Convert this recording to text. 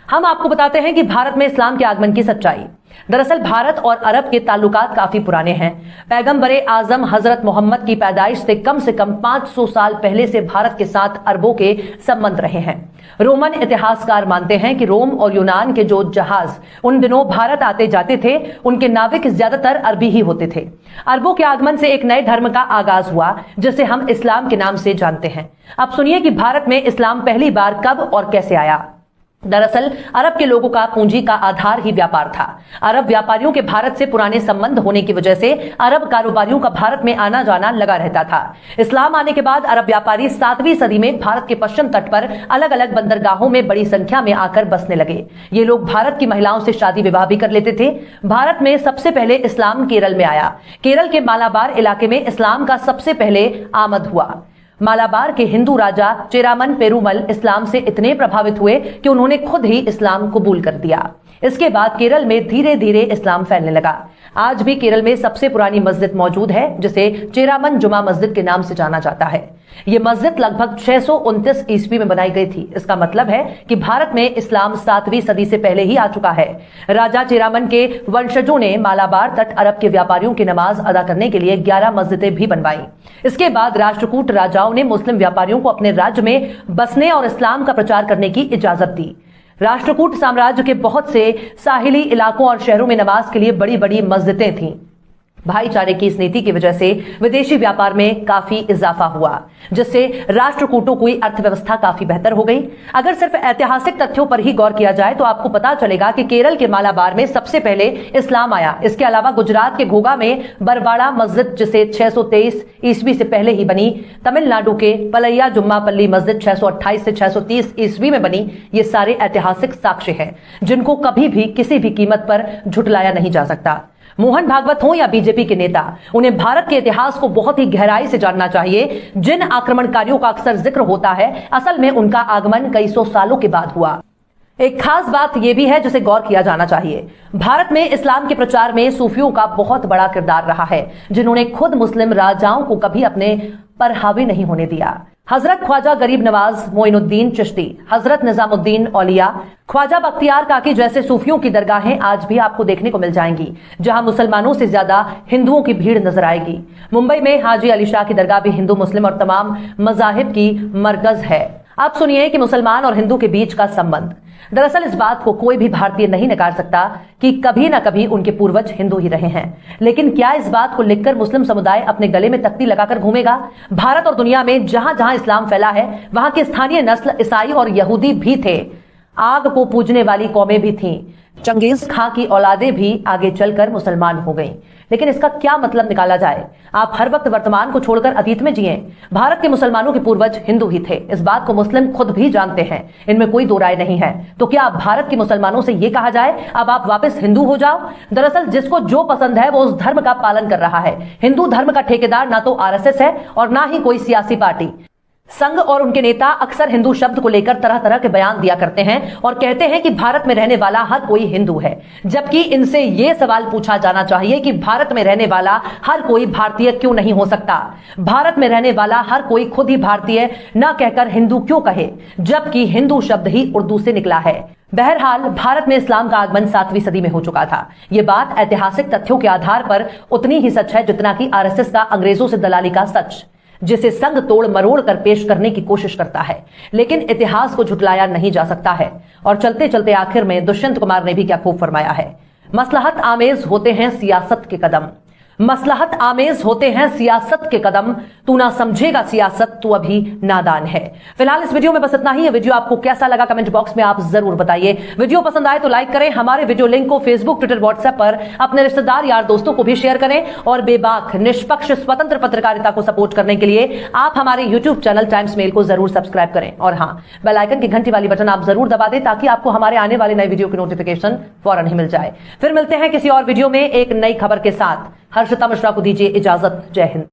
हम आपको बताते हैं कि भारत में इस्लाम के आगमन की सच्चाई। दरअसल भारत और अरब के ताल्लुकात काफी पुराने हैं। पैगंबरे आजम हजरत मोहम्मद की पैदाइश से कम 500 साल पहले से भारत के साथ अरबों के संबंध रहे हैं। रोमन इतिहासकार मानते हैं कि रोम और यूनान के जो जहाज उन दिनों भारत आते जाते थे, उनके नाविक ज्यादातर अरबी ही होते थे। अरबों के आगमन से एक नए धर्म का आगाज हुआ, जिसे हम इस्लाम के नाम से जानते हैं। अब सुनिए कि भारत में इस्लाम पहली बार कब और कैसे आया। दरअसल अरब के लोगों का पूंजी का आधार ही व्यापार था। अरब व्यापारियों के भारत से पुराने संबंध होने की वजह से अरब कारोबारियों का भारत में आना जाना लगा रहता था। इस्लाम आने के बाद अरब व्यापारी 7वीं सदी में भारत के पश्चिम तट पर अलग अलग बंदरगाहों में बड़ी संख्या में आकर बसने लगे। ये लोग भारत की महिलाओं से शादी विवाह भी कर लेते थे। भारत में सबसे पहले इस्लाम केरल में आया। केरल के मालाबार इलाके में इस्लाम का सबसे पहले आमद हुआ। मालाबार के हिंदू राजा चेरामन पेरुमल इस्लाम से इतने प्रभावित हुए कि उन्होंने खुद ही इस्लाम कबूल कर दिया। इसके बाद केरल में धीरे धीरे इस्लाम फैलने लगा। आज भी केरल में सबसे पुरानी मस्जिद मौजूद है, जिसे चेरामन जुमा मस्जिद के नाम से जाना जाता है। यह मस्जिद लगभग 629 ईस्वी में बनाई गई थी। इसका मतलब है कि भारत में इस्लाम 7वीं सदी से पहले ही आ चुका है। राजा चेरामन के वंशजों ने मालाबार तट अरब के व्यापारियों की नमाज अदा करने के लिए 11 मस्जिदें भी बनवाई। इसके बाद राष्ट्रकूट राजाओं ने मुस्लिम व्यापारियों को अपने राज्य में बसने और इस्लाम का प्रचार करने की इजाजत दी। राष्ट्रकूट साम्राज्य के बहुत से साहिली इलाकों और शहरों में नमाज के लिए बड़ी बड़ी मस्जिदें थीं। भाईचारे की इस नीति की वजह से विदेशी व्यापार में काफी इजाफा हुआ, जिससे राष्ट्रकूटों की अर्थव्यवस्था काफी बेहतर हो गई। अगर सिर्फ ऐतिहासिक तथ्यों पर ही गौर किया जाए तो आपको पता चलेगा कि केरल के मालाबार में सबसे पहले इस्लाम आया। इसके अलावा गुजरात के घोघा में बरवाड़ा मस्जिद, जिसे 623 ईस्वी से पहले ही बनी, तमिलनाडु के पलैया जुम्मापल्ली मस्जिद 628 से 630 ईस्वी में बनी। ये सारे ऐतिहासिक साक्ष्य हैं जिनको कभी भी किसी भी कीमत पर झुटलाया नहीं जा सकता। मोहन भागवत हो या बीजेपी के नेता, उन्हें भारत के इतिहास को बहुत ही गहराई से जानना चाहिए। जिन आक्रमणकारियों का अक्सर जिक्र होता है, असल में उनका आगमन कई सौ सालों के बाद हुआ। एक खास बात यह भी है जिसे गौर किया जाना चाहिए। भारत में इस्लाम के प्रचार में सूफियों का बहुत बड़ा किरदार रहा है, जिन्होंने खुद मुस्लिम राजाओं को कभी अपने पर हावी नहीं होने दिया। हजरत ख्वाजा गरीब नवाज मोइनुद्दीन चिश्ती, हजरत निजामुद्दीन औलिया, ख्वाजा बख्तियार काकी जैसे सूफियों की दरगाहें आज भी आपको देखने को मिल जाएंगी, जहां मुसलमानों से ज्यादा हिंदुओं की भीड़ नजर आएगी। मुंबई में हाजी अली शाह की दरगाह भी हिंदू मुस्लिम और तमाम मजाहिब की मरकज है। आप सुनिए कि मुसलमान और हिंदू के बीच का संबंध। दरअसल इस बात को कोई भी भारतीय नहीं नकार सकता कि कभी ना कभी उनके पूर्वज हिंदू ही रहे हैं। लेकिन क्या इस बात को लिखकर मुस्लिम समुदाय अपने गले में तख्ती लगाकर घूमेगा? भारत और दुनिया में जहां जहां इस्लाम फैला है, वहां की स्थानीय नस्ल ईसाई और यहूदी भी थे। आग को पूजने वाली कौमें भी थीं। चंगेज खां की औलादें भी आगे चलकर मुसलमान हो गईं। लेकिन इसका क्या मतलब निकाला जाए? आप हर वक्त वर्तमान को छोड़कर अतीत में जिएं। भारत के मुसलमानों के पूर्वज हिंदू ही थे। इस बात को मुस्लिम खुद भी जानते हैं, इनमें कोई दो राय नहीं है। तो क्या अब भारत के मुसलमानों से यह कहा जाए अब आप वापस हिंदू हो जाओ? दरअसल जिसको जो पसंद है वो उस धर्म का पालन कर रहा है। हिंदू धर्म का ठेकेदार ना तो आरएसएस है और ना ही कोई सियासी पार्टी। संघ और उनके नेता अक्सर हिंदू शब्द को लेकर तरह तरह के बयान दिया करते हैं और कहते हैं कि भारत में रहने वाला हर कोई हिंदू है, जबकि इनसे यह सवाल पूछा जाना चाहिए कि भारत में रहने वाला हर कोई भारतीय क्यों नहीं हो सकता? भारत में रहने वाला हर कोई खुद ही भारतीय न कहकर हिंदू क्यों कहे, जबकि हिंदू शब्द ही उर्दू से निकला है। बहरहाल भारत में इस्लाम का आगमन 7वीं सदी में हो चुका था। यह बात ऐतिहासिक तथ्यों के आधार पर उतनी ही सच है जितना कि आरएसएस का अंग्रेजों से दलाली का सच, जिसे संग तोड़ मरोड़ कर पेश करने की कोशिश करता है। लेकिन इतिहास को झुटलाया नहीं जा सकता है। और चलते चलते आखिर में दुष्यंत कुमार ने भी क्या खूब फरमाया है, मसलहत आमेज होते हैं सियासत के कदम, मसलहत आमेज होते हैं सियासत के कदम, तू ना समझेगा सियासत तू अभी नादान है। फिलहाल इस वीडियो में बस इतना ही। ये वीडियो आपको कैसा लगा कमेंट बॉक्स में आप जरूर बताइए। वीडियो पसंद आए तो लाइक करें। हमारे वीडियो लिंक को फेसबुक, ट्विटर, व्हाट्सएप पर अपने रिश्तेदार यार दोस्तों को भी शेयर करें। और बेबाक निष्पक्ष स्वतंत्र पत्रकारिता को सपोर्ट करने के लिए आप हमारे यूट्यूब चैनल टाइम्स मेल को जरूर सब्सक्राइब करें। और हाँ, बेल आइकन की घंटी वाली बटन आप जरूर दबा दें ताकि आपको हमारे आने वाले नए वीडियो की नोटिफिकेशन फौरन ही मिल जाए। फिर मिलते हैं किसी और वीडियो में एक नई खबर के साथ। हर्षिता मिश्रा को दीजिए इजाजत। जय हिंद।